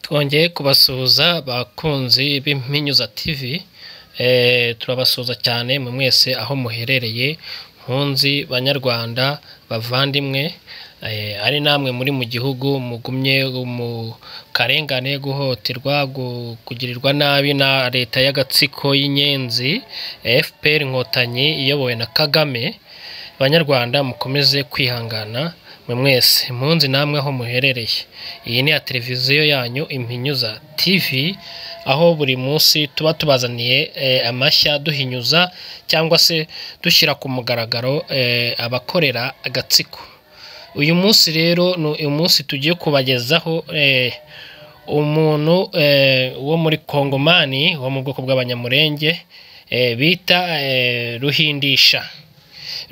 Twongeye kubasuhuza bakunzi b'Impinyuza TV, turabasuhuza cyane mu mwese aho muherereye mpunzi banyarwanda bavandimwe, ari namwe muri mu gihugu mugumye mu karengane, guhoterwa, kugirirwa nabi na leta y'agatsiko y'inyenzi FPR Inkotanyi iyobowe na Kagame. Banyarwanda mukomeze kwihangana mwe mwese impunzi namwe aho muherereye. Iyi ni ya televiziyo yanyu Impinyuza TV, aho buri munsi tuba tubazaniye amashya duhinyuza cyangwa se dushyira ku mugaragaro abakorera agatsiko. Uyu munsi rero ni uyu munsi tugiye kubagezaho umuntu wo muri Kongomani wo mu bwoko bw'abanyamurenge bita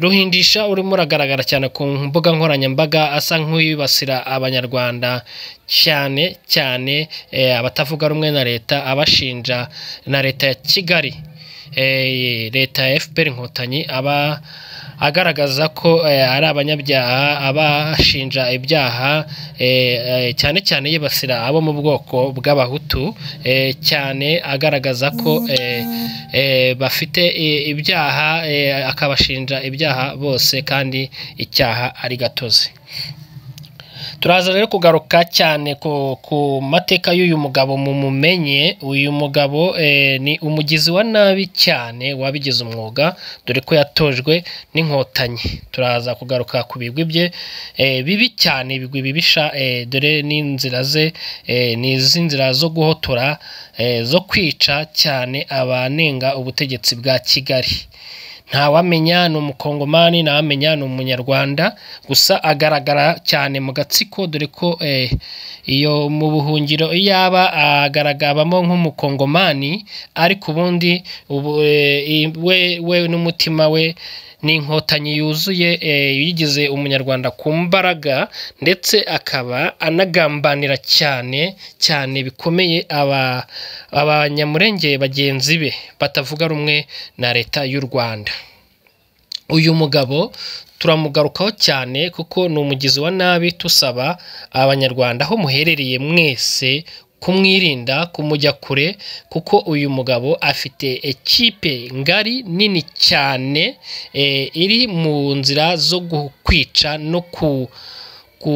Ruhindisha urimo uragaragara cyane ku mbuga nkoranyambaga, asa nk'uwibasira abanyarwanda cyane cyane abatavuga rumwe na leta, abashinja na leta ya Kigali, leta ya FPR Inkotanyi, aba agaragaza ko ari abanyabyaha, abashinja ibyaha, cyane cyane yibasira abo mu bwoko bw'abahutu, cyane agaragaza ko bafite ibyaha, akabashinja ibyaha bose kandi icyaha ari gatozi. Turaza rero kugaruka cyane ku mateka y'uyu mugabo mumumenye. Uyu mugabo ni umugizi wa nabi cyane wabigize umwuga, dore ko yatojwe n'inkotanyi. Turaza kugaruka ku bigwi bye bibi cyane, ibigwi bibisha, dore n'inzira ze n'iz'inzira zo guhotora, zo kwica cyane abanenga ubutegetsi bwa Kigali. Ntawamenya ni umukongomani, ntawamenya ni umunyarwanda, gusa agaragara cyane mu gatsiko, dore ko iyo mu buhungiro yaba agaragabamo nk'umukongomani, ariko ubundi we n'umutima we ni inkotanyi yuzuye, yigize umunyarwanda ku mbaraga, ndetse akaba anagambanira cyane cyane bikomeye abanyamurenge bagenzi be batavuga rumwe na leta y'u Rwanda. Uyu mugabo turamugarukaho cyane kuko ni umugizi wa nabi. Tusaba abanyarwanda aho muherereye mwese kumwirinda, kumujya kure, kuko uyu mugabo afite ekipe ngari nini cyane, iri mu nzira zo kwica no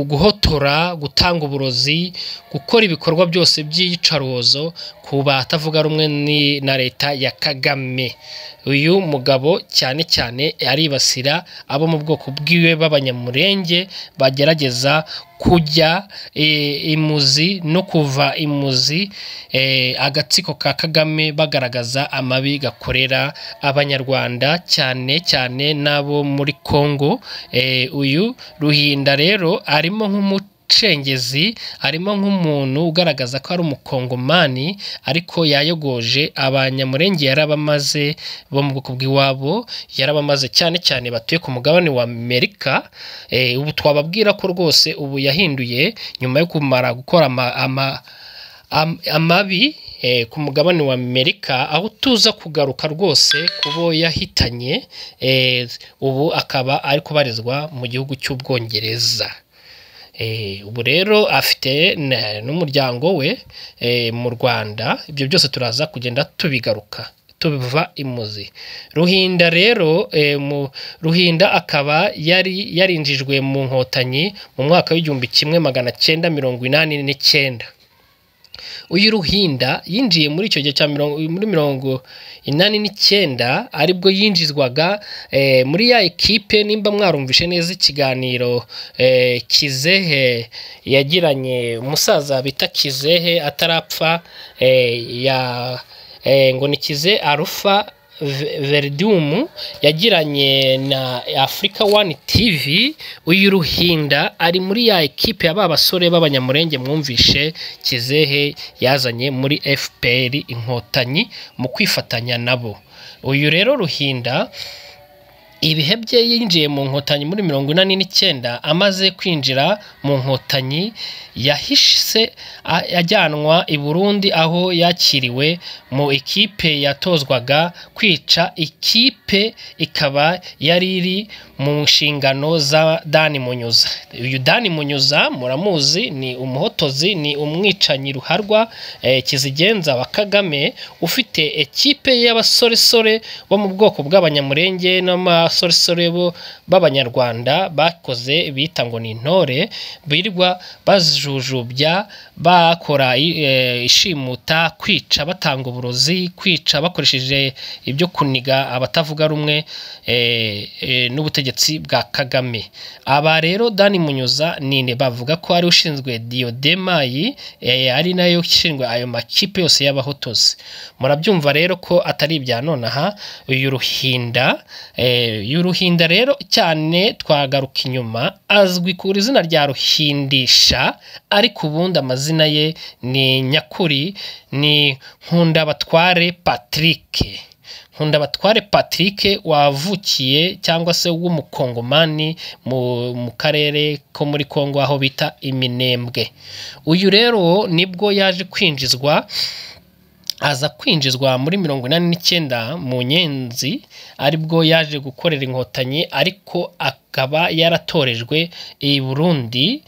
guhotora, gutanga uburozi, gukora ibikorwa byose by'iyicarubozo ku batavuga rumwe na leta ya Kagame. Uyu mugabo cyane cyane aribasira abo mu bwoko bwiwe b'abanyamurenge bagerageza kujya imuzi no kuva imuzi agatsiko ka Kagame, bagaragaza amabi gakorera abanyarwanda cyane cyane n'abo muri Kongo. Uyu Ruhinda rero arimo nk'umucengezi, arimo nk'umuntu ugaragaza ko ari umukongomani, ariko yayogoje abanyamurenge, yarabamaze bo mu bwoko bw'iwabo, yarabamaze cyane cyane batuye ku mugabane wa Amerika. Ubu twababwira ko rwose ubu yahinduye nyuma yo kumara gukora amabi ku mugabane wa Amerika, aho tuza kugaruka rwose kubo yahitanye. Ubu akaba ari kubarizwa mu gihugu cy'Ubwongereza. Ubu rero afite n'umuryango we mu Rwanda. Ibyo byose turaza kugenda tubigaruka tubiva imuzi. Ruhinda rero, Ruhinda akaba yarinjijwe mu nkotanyi mu mwaka w'1989. Uyu Ruhinda yinjiye muri icyo gihe cya muri 1989, aribwo yinjizwaga muri ya ekipe. Nimba mwarumvishe neza ikiganiro Kizehe yagiranye umusaza bita Kizehe atarapfa, ngo ni Kize Alpha Verdium, yagiranye na Africa One TV. Uyu Ruhinda ari muri ya ekipe ya basore b'abanyamurenge mwumvishe Kizehe yazanye muri FPR Inkotanyi mu kwifatanya nabo. Uyu rero Ruhinda ibihe bye yinjiye mu nkotanyi muri 1989. Amaze kwinjira mu nkotanyi yahise ajyanwa i Burundi, aho yakiriwe mu ekipe yatozwaga kwica. Ikipe ikaba yari iri mu nshingano za Dani Munyuza. Uyu Dani Munyuza muramuzi, ni umuhotozi, ni umwicanyi ruharwa, kizigenza wa Kagame, ufite ekipe y'abasoresore bo mu bwoko bw'abanyamurenge n'amasoresore bo b'abanyarwanda bakoze bita ngo ni intore, birirwa bazujubya bakora ishimuta, kwica, batanga uburozi, kwica bakoresheje ibyo kuniga abatavuga rumwe n'ubutegetsi bwa Kagame. Aba rero Dani Munyuza nine bavuga ko ari ushinzwe Diodemayi, ari nayo ushinzwe ayo makipe yose y'abahotozi. Murabyumva rero ko atari ibya nonaha. Uyu Ruhinda rero cyane twagaruka inyuma, azwi ku izina rya Ruhindisha, ariko ubundi amazina ye ni nyakuri ni Nkundabatware Patrick wavukiye cyangwa se w'umukongomani mu karere ko muri Kongo aho bita Iminembwe. Uyu rero nibwo yaje aza kwinjizwa muri 1989 mu Nyenzi, aribwo yaje gukorera inkotanyi, ariko akaba yaratorejwe i Burundi,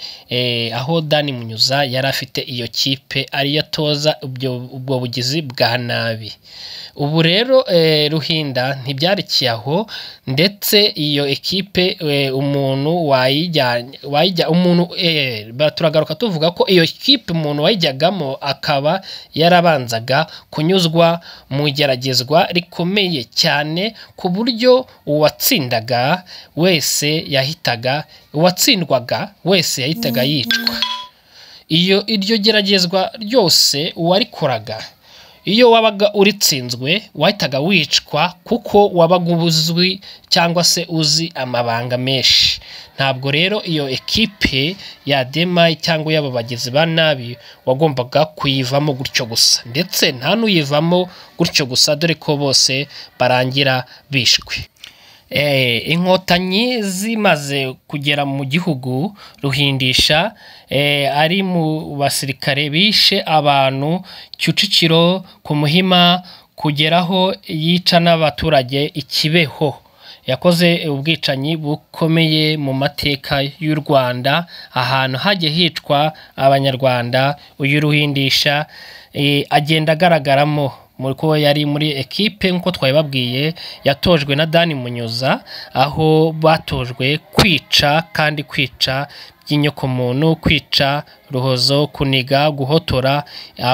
aho Dani Munyuza yari afite iyo kipe ari yatoza ubwo bugizi bwa nabi. Ubu rero Ruhinda ntibyarikiye aho, ndetse iyo ekipe umuntu turagaruka tuvuga ko iyo ekipe umuntu wayijyagamo akaba yarabanzaga kunyuzwa mu igeragezwa rikomeye cyane, ku buryo uwatsindwaga wese yahitaga yicwa. Iryo geragezwa ryose uwarikoraga, iyo wabaga uritsinzwe wahitaga wicwa, kuko wabaga ubuzwi cyangwa se uzi amabanga menshi. Ntabwo rero iyo ekipe ya Demayi cyangwa y'aba bagizi ba nabi wagombaga kuyivamo gutyo gusa, ndetse nta n'uyivamo gutyo gusa, dore ko bose barangira bishwe. Inkotanyi zimaze kugera mu gihugu, Ruhindisha ari mu basirikare bishe abantu Kicukiro, ku Muhima, kugeraho yica n'abaturage Ikibeho. Yakoze ubwicanyi bukomeye mu mateka y'u Rwanda, ahantu hagiye hicwa abanyarwanda. Uyu Ruhindisha agenda agaragaramo ko yari muri ekipe nk'uko twabibabwiye, yatojwe na Dani Munyuza, aho batojwe kwica, kandi kwica by'inyokomuntu, kwica ruhozo, kuniga, guhotora,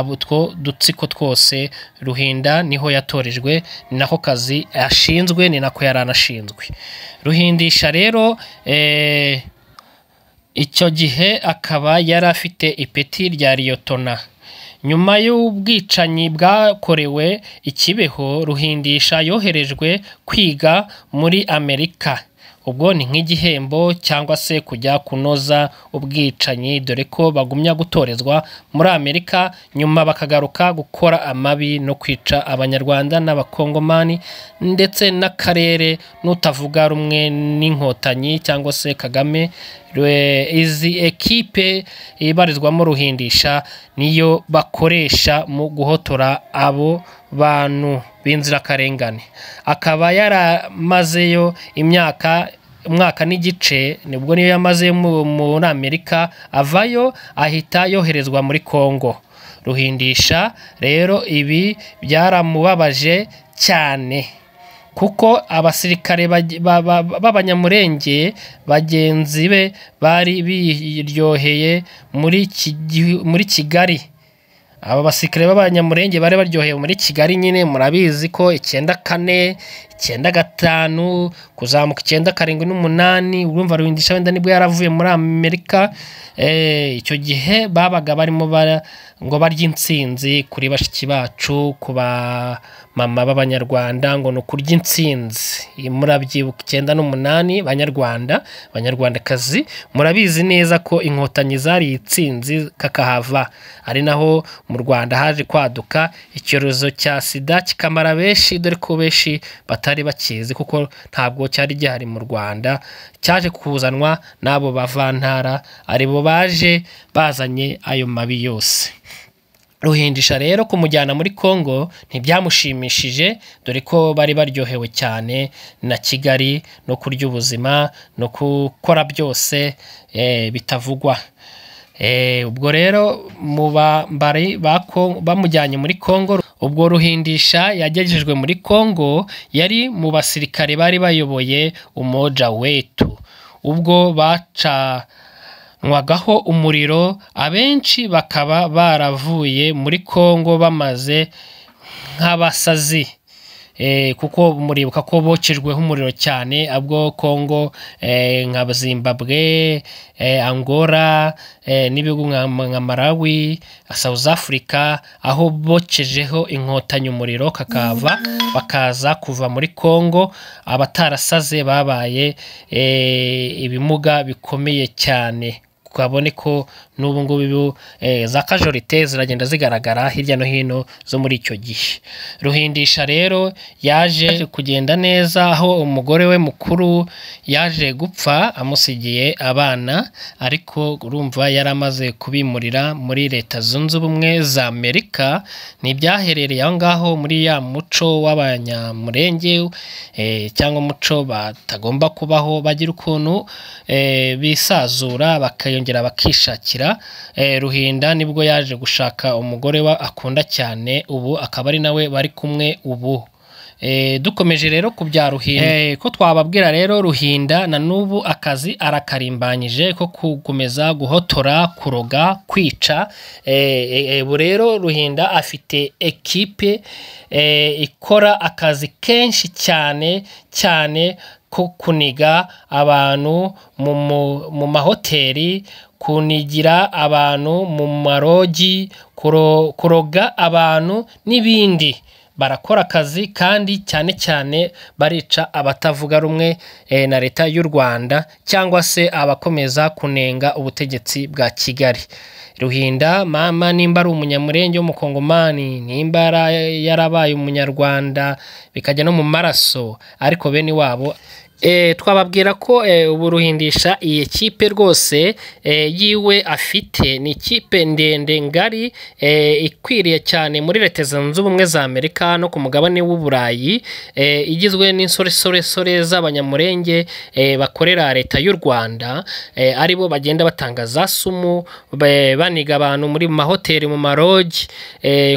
utwo dutsiko twose. Ruhinda niho yatorejwe, ni nako kazi ashinzwe, ni nako yaranashinzwe. Ruhindisha rero icyo gihe akaba yari afite ipeti rya Liyotona. Nyuma y'ubwicanyi bwakorewe Ikibeho, Ruhindisha yoherejwe kwiga muri Amerika. Ubwo ni nk'igihembo cyangwa se kujya kunoza ubwicanyi, dore ko bagumya gutorezwa muri Amerika, nyuma bakagaruka gukora amabi no kwica abanyarwanda n'abakongomani, ndetse n'akarere n'utavuga rumwe n'inkotanyi cyangwa se Kagame. Izi ekipe ibarizwamo Ruhindisha niyo bakoresha mu guhotora abo bantu b'inzirakarengane. Akaba yaramazeyo umwaka n'igice, nibwo niyo yamaze muri Amerika, avayo ahita yoherezwa muri Kongo. Ruhindisha rero ibi byaramubabaje cyane, kuko abasirikare b'abanyamurenge bagenzi be bari biryoheye muri Kigali. Aba basirikare b'abanyamurenge bari baryoheye muri Kigali, nyine murabizi ko 94, 95 kuzamuka 97 n'8. Urumva Ruhindisha wenda nibwo yaravuye muri Amerika. Icyo gihe babaga barimo ngo barya intsinzi kuri bashiki bacu, kuba mama b'abanyarwanda, ngo no kurya intsinzi. Murabyibuka 98 banyarwandakazi, murabizi neza ko inkotanyi zari intsinzi kakahava. Ari naho mu Rwanda haje kwaduka icyorezo cya sida kikamara benshi, dore ko benshi batari bakizi, kuko ntabwo cyari gihari mu Rwanda. Cyaje kuzanwa n'abo bavantara, aribo baje bazanye ayo mabi yose. Ruhindisha rero kumujyana muri Kongo ntibyamushimishije, dore ko bari baryohewe cyane na Kigali no kurya ubuzima no gukora byose bitavugwa. Ubwo rero mu bambari bamujyanye muri Kongo, ubwo Ruhindisha yagejejwe muri Kongo yari mu basirikare bari bayoboye Umoja Wetu. Ubwo bacanwagaho umuriro, abenshi bakaba baravuye muri Kongo bamaze nk'abasazi, kuko muribuka ko bokejweho umuriro cyane abwo Kongo, nka Zimbabwe, Angola, n'ibihugu nka Malawi, South Africa, aho bokejeho inkotanyi umuriro kakava, bakaza kuva muri Kongo abatarasaze babaye ibimuga bikomeye cyane. Ukabone ko n'ubu ngubu za casualty ziragenda zigaragara hirya no hino zo muri icyo gihe. Ruhindisha rero yaje kugenda neza, aho umugore we mukuru yaje gupfa amusigiye abana, ariko urumva yaramaze kubimurira muri Leta Zunze Ubumwe za Amerika. Ntibyaherereye aho ngaho muri ya muco w'abanyamurenge, cyangwa umuco batagomba kubaho, bagira ukuntu bisazura bakayongera bakishakira. Ruhinda nibwo yaje gushaka umugore we akunda cyane, ubu akaba ari nawe bari kumwe ubu. Dukomeje rero ku bya Ruhinda, ko twababwira rero Ruhinda na n'ubu akazi arakarimbanyije ko gukomeza guhotora, kuroga, kwica. Ubu rero Ruhinda afite ekipe ikora akazi kenshi cyane ko kuniga abantu mu mahoteli, kunigira abantu mu marogi, kuroga abantu n'ibindi. Barakora akazi kandi cyane barica abatavuga rumwe na leta y'u Rwanda, cyangwa se abakomeza kunenga ubutegetsi bwa Kigali. Ruhinda mama nimba ari umunyamurenge w'umukongomani, nimba yarabaye umunyarwanda bikajya no mu maraso, ariko bene wabo twababwira ko ubu Ruhindisha iyi kipe rwose yiwe afite ni ikipe ndende ngari, ikwiriye cyane muri Leta Zunze Ubumwe za Amerika no ku mugabane w'Uburayi, igizwe n'insoresore z'abanyamurenge bakorera leta y'u Rwanda, aribo bagenda batanga za sumu, baniga abantu muri mahoteli, mu marogi,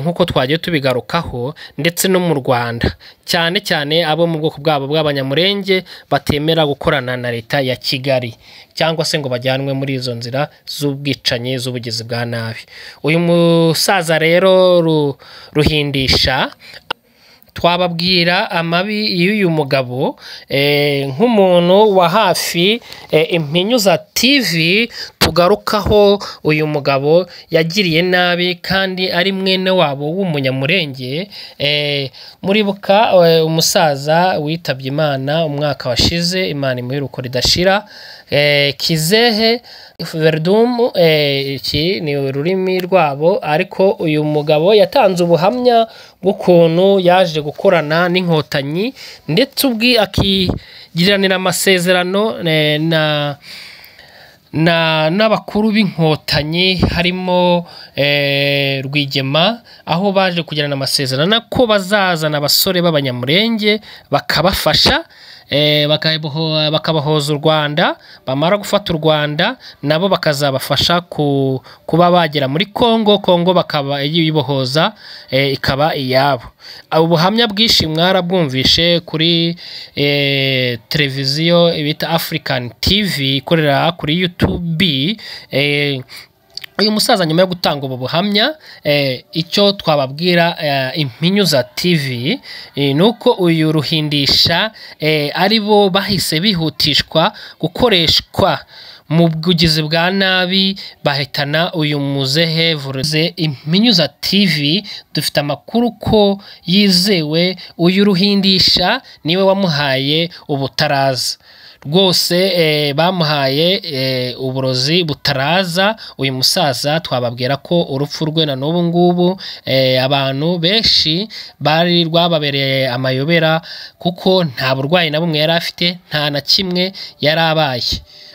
nk'uko twagiye tubigarukaho, ndetse no mu Rwanda, cyane abo mu bwoko bwabo bw'abanyamurenge batemera gukorana na leta ya Kigali, cyangwa se ngo bajyanwe muri izo nzira z'ubwicanyi, z'ubugizi bwa nabi. Uyu musaza rero Ruhindisha, twababwira amabi y'uyu mugabo nk'umuntu wa hafi. Impinyuza TV tugarukaho uyu mugabo yagiriye nabi, kandi ari mwene wabo w'umunyamurenge. Muribuka umusaza witabye Imana umwaka washize, Imana imuhe ridashira, Kizehe Verdum, iki ni ururimi rwabo, ariko uyu mugabo yatanze ubuhamya bw'ukuntu yaje gukorana n'inkotanyi, ndetse ubwi akigiranira amasezerano n'abakuru b'inkotanyi, harimo Rwigema, aho baje kugirana amasezerano ko bazazana abasore b'abanyamurenge bakabafasha, bakabahoza u Rwanda, bamara gufata u Rwanda nabo bakazabafasha kuba bagera muri Kongo bakaba yibohoza, ikaba iyabo. Ubuhamya bwinshi mwarabwumvishe kuri televiziyo bita African TV ikorera kuri YouTube. Uyu musaza nyuma yo gutanga ubu buhamya, icyo twababwira Impinyuza TV nuko uyu Ruhindisha ari bo bahise bihutishwa gukoreshwa mu bugizi bwa nabi, bahitana uyu muzehe vuruze. Impinyuza TV dufite amakuru ko yizewe uyu Ruhindisha niwe wamuhaye ubutaraza rwose, bamuhaye uburozi butaraza. Uyu musaza twababwira ko urupfu rwe na n'ubu ngubu abantu benshi bari rwababereye amayobera, kuko nta burwayi na bumwe yari afite, nta na kimwe yari abaye.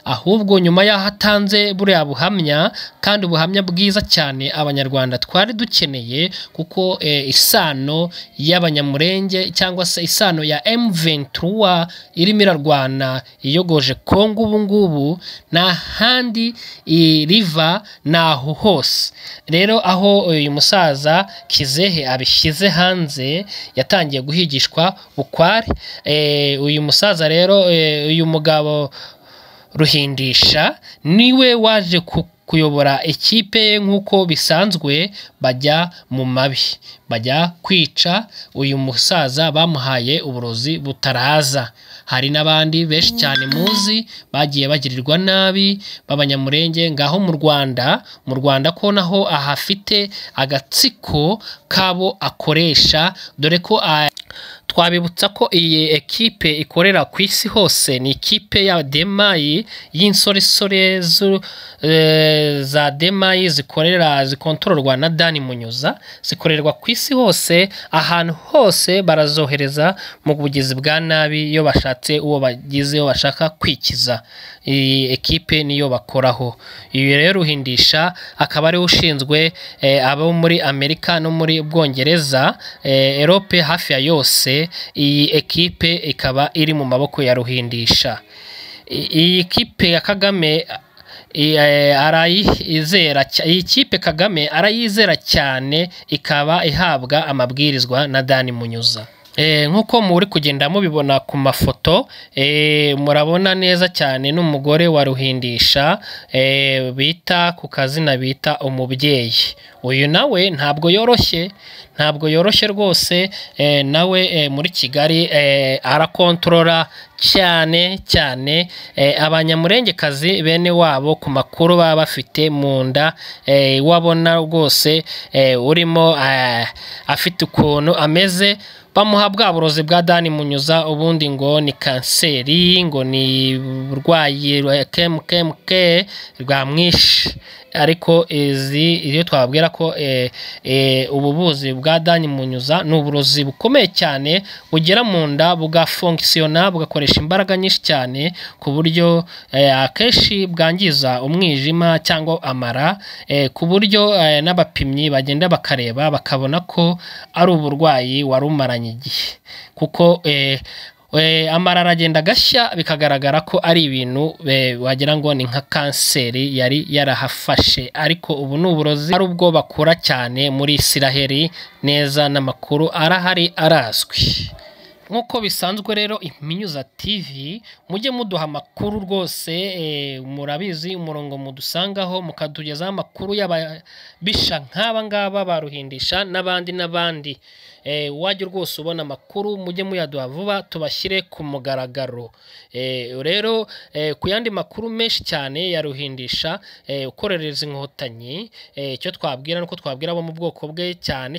ahubwo nyuma y'aho atanze buriya buhamya, kandi ubuhamya bwiza cyane abanyarwanda twari dukeneye, kuko isano y'abanyamurenge cyangwa se isano ya M23 irimo irarwana iyogoje Kongo ubu ngubu nta handi riva naho hose. Rero aho uyu musaza Kizehe abishyize hanze, yatangiye guhigishwa bukware. Uyu musaza rero, uyu mugabo Ruhindisha niwe waje kuyobora ikipe nk'uko bisanzwe, bajya mu mabi, bajya kwica uyu musaza, bamuhaye uburozi butaraza. Hari n'abandi benshi cyane muzi bagiye bagirirwa nabi b'abanyamurenge ngaho mu Rwanda ko naho ahafite agatsiko kabo akoresha, dore ko twabibutsa ko iyi ekipe ikorera ku isi hose, ni ikipe ya Demayi y'insoresore za Demayi zikontororwa na Dani Munyuza, zikorerwa ku isi hose, ahantu hose barazohereza mu bugizi bwa nabi iyo bashatse uwo bagizeho bashaka kwikiza. Iyi ekipe niyo bakoraho. Iyo rero Ruhindisha akaba ari ushinzwe abo muri Amerika no muri Bwongereza, Europe hafi ya yose. Iyi ekipe ikaba iri mu maboko ya Ruhindisha. Iyi kipe ya Kagame iyi kipe Kagame arayizera cyane, ikaba ihabwa amabwirizwa na Dani Munyuza. Nk'uko muri kugenda mubibona ku mafoto, murabona neza cyane n'umugore wa Ruhindisha bita ku kazina bita umubyeyi. Uyu nawe ntabwo yoroshye rwose, nawe muri Kigali arakontorora cyane abanyamurengekazi bene wabo ku makuru baba bafite mu nda. Wabona rwose urimo afite ukuntu ameze, bamuha bwa burozi bwa Dani Munyuza, ubundi ngo ni kanseri, ngo ni burwayi KMK rwamwishe. Ariko iyo twababwira ko ubuvuzi bwa Dani Munyuza ni uburozi bukomeye cyane, bugera mu nda bugafonkisiyona, bugakoresha imbaraga nyinshi cyane, ku buryo akenshi bwangiza umwijima cyangwa amara, ku buryo n'abapimyi bagenda bakareba bakabona ko ari uburwayi wari umaranye igihe, kuko amara aragenda agashya, bikagaragara ko ari ibintu wagira ngo ni nka kanseri yari yarahafashe. Ariko ubu ni uburozi ari ubwo bakura cyane muri Isiraheli, neza n'amakuru arahari arazwi. Nk'uko bisanzwe rero Iminyuza TV, mujye muduha amakuru rwose, murabizi umurongo mudusangaho mukatugezaho amakuru y'ababisha nk'aba ngaba ba Ruhindisha n'abandi. Wajya rwose ubona amakuru, mujye muyaduha vuba tubashyire ku mugaragaro. Rero ku yandi makuru menshi cyane ya Ruhindisha ukorereza inkotanyi, icyo twabwira nuko twabwira abo mu bwoko bwe cyane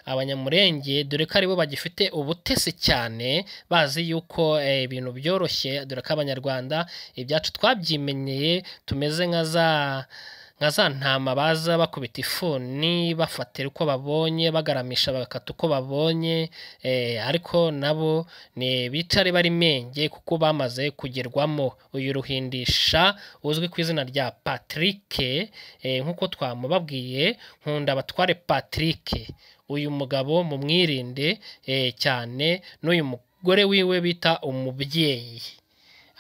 abanyamurenge, dore ko aribo bagifite ubutesi cyane, bazi yuko ibintu byoroshye, dore ko abanyarwanda ibyacu twabyimenyeye, tumeze nka za ntama baza bakubita ifuni, bafatira uko babonye, bagaramisha bagakata uko babonye. Ariko nabo ni bicare bari menge, kuko bamaze kugerwamo. Uyu Ruhindisha uzwi ku izina rya Patrick, nk'uko twamubabwiye, Nkunda Batware Patrick, uyu mugabo mumwirinde cyane, n'uyu mugore wiwe bita umubyeyi.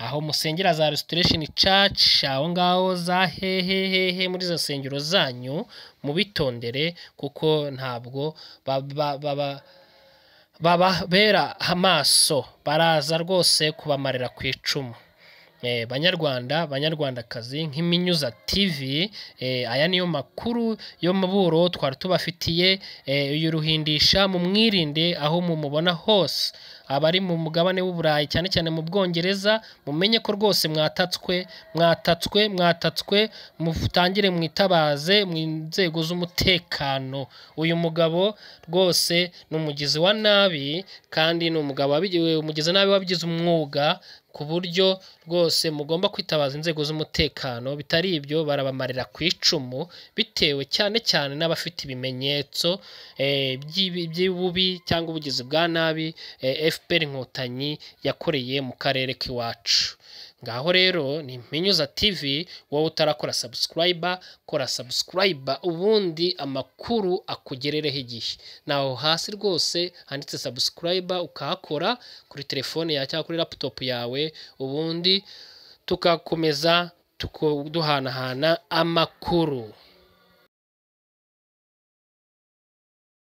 Aho musengera za Restoration Church, aho ngaho za hehehehe muri zo nsengero zanyu, mubitondere, kuko ntabwo bababera amaso, baraza rwose kubamarira ku icumu. Banyarwandakazi, nk'Iminyuza TV, aya niyo makuru yo muburo twari tubafitiye. Uyu Ruhindisha mumwirinde aho mumubona hose, abari mu mugabane w'Uburayi cyane mu Bwongereza, mumenye ko rwose mwatatswe, mutangire mwitabaze mu nzego z'umutekano. Uyu mugabo rwose ni umugizi wa nabi, kandi ni umugabo umugizi nabi wabigize umwuga, ku buryo rwose mugomba kwitabaza inzego z'umutekano. Bitari ibyo barabamarira ku icumu, bitewe cyane n'abafite ibimenyetso by'ububi cyangwa ubugizi bwa nabi FPR inkotanyi yakoreye mu karere k'iwacu. ngaho rero ni Mpinyuza TV, wowe utarakora subscriber, kora subscriber ubundi amakuru akugerereho igihe. Naho hasi rwose handitse subscriber ukahakora kuri telefone yawe cyangwa kuri laptop yawe, ubundi tukakomeza duhanahana amakuru.